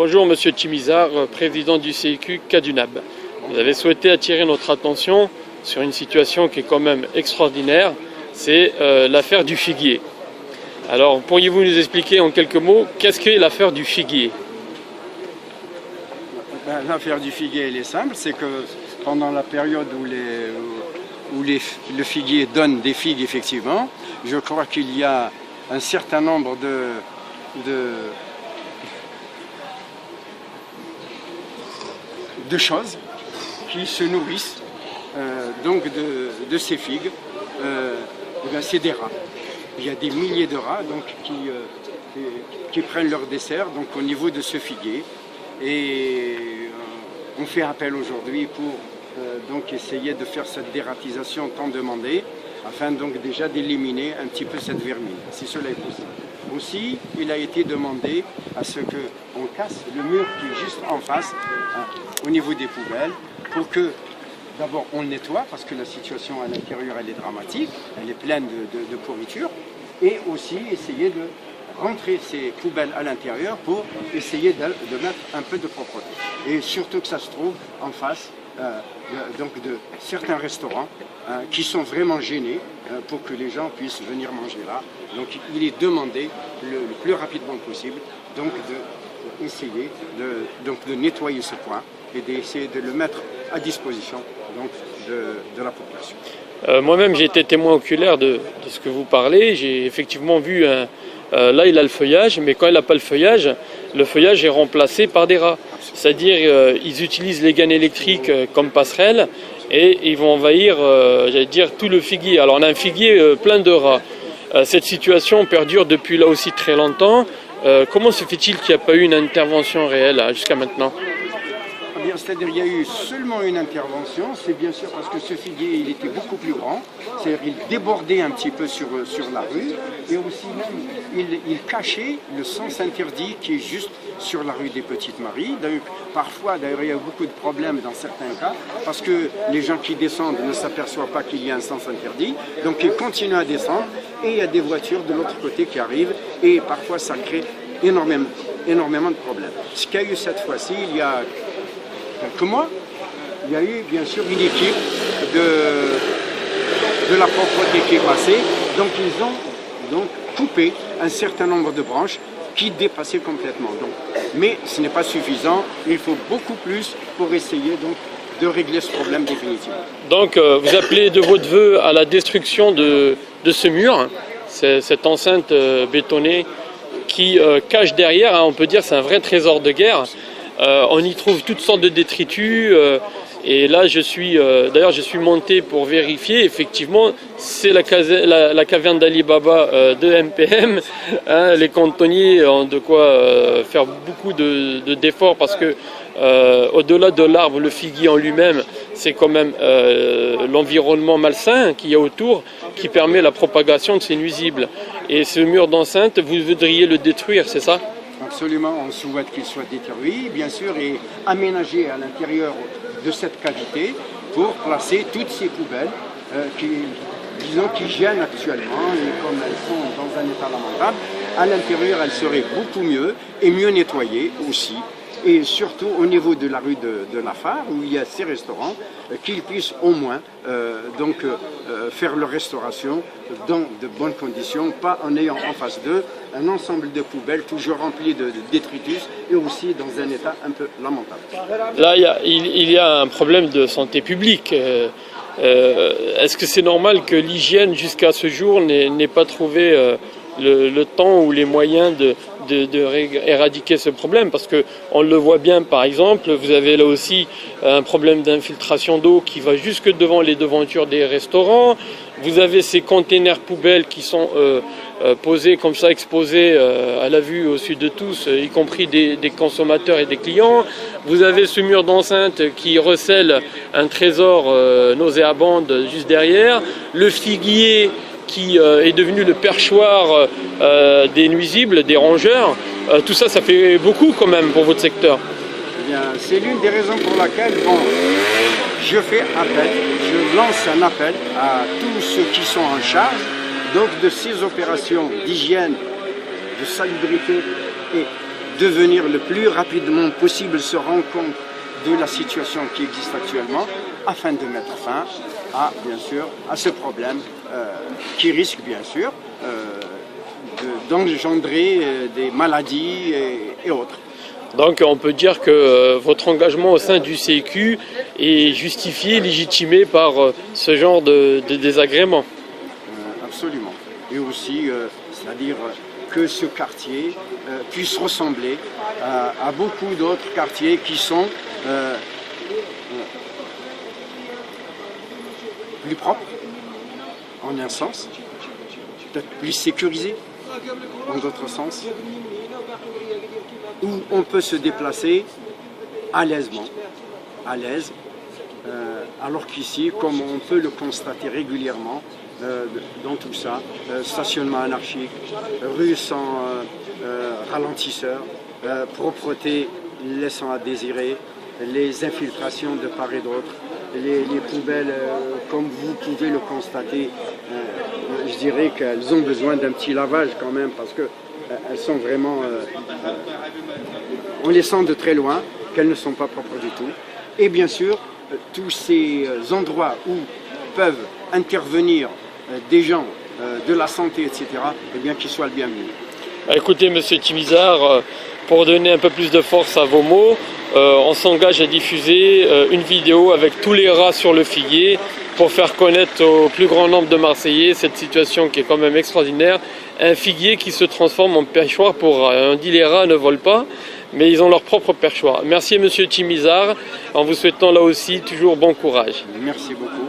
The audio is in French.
Bonjour Monsieur Chimizar, président du CIQ Kadunab. Vous avez souhaité attirer notre attention sur une situation qui est quand même extraordinaire, c'est l'affaire du figuier. Alors pourriez-vous nous expliquer en quelques mots qu'est-ce qu'est l'affaire du figuier? L'affaire du figuier, elle est simple, c'est que pendant la période où le figuier donne des figues, effectivement, je crois qu'il y a un certain nombre de choses qui se nourrissent donc de ces figues. C'est des rats. Il y a des milliers de rats donc, qui prennent leur dessert donc, au niveau de ce figuier. Et on fait appel aujourd'hui pour donc essayer de faire cette dératisation tant demandée, afin donc déjà d'éliminer un petit peu cette vermine, si cela est possible. Aussi, il a été demandé à ce qu'on casse le mur qui est juste en face, au niveau des poubelles, pour que d'abord on nettoie, parce que la situation à l'intérieur elle est dramatique, elle est pleine de pourriture, et aussi essayer de rentrer ces poubelles à l'intérieur pour essayer de mettre un peu de propreté. Et surtout que ça se trouve en face donc de certains restaurants qui sont vraiment gênés pour que les gens puissent venir manger là. Donc il est demandé le plus rapidement possible donc d'essayer de nettoyer ce coin et d'essayer de le mettre à disposition donc, de la population. Moi-même j'ai été témoin oculaire de ce que vous parlez, j'ai effectivement vu là il a le feuillage, mais quand il n'a pas le feuillage est remplacé par des rats. C'est-à-dire ils utilisent les gaines électriques comme passerelle et ils vont envahir, j'allais dire, tout le figuier. Alors on a un figuier plein de rats. Cette situation perdure depuis là aussi très longtemps. Comment se fait-il qu'il n'y a pas eu une intervention réelle jusqu'à maintenant? C'est-à-dire qu'il y a eu seulement une intervention, c'est bien sûr parce que ce figuier il était beaucoup plus grand, c'est-à-dire qu'il débordait un petit peu sur la rue, et aussi même il cachait le sens interdit qui est juste sur la rue des Petites Maries. Parfois d'ailleurs il y a beaucoup de problèmes dans certains cas, parce que les gens qui descendent ne s'aperçoivent pas qu'il y a un sens interdit, donc ils continuent à descendre, et il y a des voitures de l'autre côté qui arrivent, et parfois ça crée énormément de problèmes. Ce qu'il y a eu cette fois-ci, il y a quelques mois, il y a eu bien sûr une équipe de la propreté qui est passée, donc ils ont donc coupé un certain nombre de branches qui dépassaient complètement. Donc, mais ce n'est pas suffisant, il faut beaucoup plus pour essayer donc de régler ce problème définitivement. Donc vous appelez de votre vœu à la destruction de ce mur, cette enceinte bétonnée qui cache derrière, on peut dire c'est un vrai trésor de guerre. On y trouve toutes sortes de détritus et là je suis monté pour vérifier, effectivement c'est la caverne d'Ali Baba de MPM, hein, les cantonniers ont de quoi faire beaucoup d'efforts parce que au-delà de l'arbre, le figuier en lui-même, c'est quand même l'environnement malsain qu'il y a autour qui permet la propagation de ces nuisibles. Et ce mur d'enceinte, vous voudriez le détruire, c'est ça ? Absolument, on souhaite qu'il soit détruit, bien sûr, et aménagé à l'intérieur de cette cavité pour placer toutes ces poubelles qui gênent actuellement, et comme elles sont dans un état lamentable, à l'intérieur elles seraient beaucoup mieux et mieux nettoyées aussi. Et surtout au niveau de la rue de Nafar, où il y a ces restaurants, qu'ils puissent au moins faire leur restauration dans de bonnes conditions, pas en ayant en face d'eux un ensemble de poubelles toujours remplies de détritus et aussi dans un état un peu lamentable. Là, il y a un problème de santé publique. Est-ce que c'est normal que l'hygiène jusqu'à ce jour n'ait pas trouvé le temps ou les moyens éradiquer ce problème, parce que on le voit bien, par exemple, vous avez là aussi un problème d'infiltration d'eau qui va jusque devant les devantures des restaurants, vous avez ces containers poubelles qui sont posés comme ça, exposés à la vue au sud de tous, y compris des consommateurs et des clients, vous avez ce mur d'enceinte qui recèle un trésor nauséabond juste derrière, le figuier qui est devenu le perchoir des nuisibles, des rongeurs. Tout ça, ça fait beaucoup quand même pour votre secteur. Eh bien, c'est l'une des raisons pour laquelle je fais appel, je lance un appel à tous ceux qui sont en charge donc de ces opérations d'hygiène, de salubrité et de venir le plus rapidement possible se rendre compte de la situation qui existe actuellement, afin de mettre fin à, bien sûr, à ce problème qui risque, bien sûr, d'engendrer des maladies et autres. Donc on peut dire que votre engagement au sein du CQ est justifié, légitimé par ce genre de désagréments. Absolument. Et aussi, c'est-à-dire que ce quartier puisse ressembler à beaucoup d'autres quartiers qui sont plus propres, en un sens, peut-être plus sécurisés, en d'autres sens, où on peut se déplacer à l'aise, alors qu'ici, comme on peut le constater régulièrement, dans tout ça, stationnement anarchique, rue sans ralentisseur, propreté laissant à désirer, les infiltrations de part et d'autre, les poubelles, comme vous pouvez le constater, je dirais qu'elles ont besoin d'un petit lavage quand même, parce que elles sont vraiment, on les sent de très loin, qu'elles ne sont pas propres du tout. Et bien sûr, tous ces endroits où peuvent intervenir des gens de la santé, etc., eh bien qu'ils soient le bienvenu. Écoutez, Monsieur Timizard, pour donner un peu plus de force à vos mots, on s'engage à diffuser une vidéo avec tous les rats sur le figuier pour faire connaître au plus grand nombre de Marseillais cette situation qui est quand même extraordinaire. Un figuier qui se transforme en perchoir pour rats. On dit les rats ne volent pas, mais ils ont leur propre perchoir. Merci Monsieur Timizard, en vous souhaitant là aussi toujours bon courage. Merci beaucoup.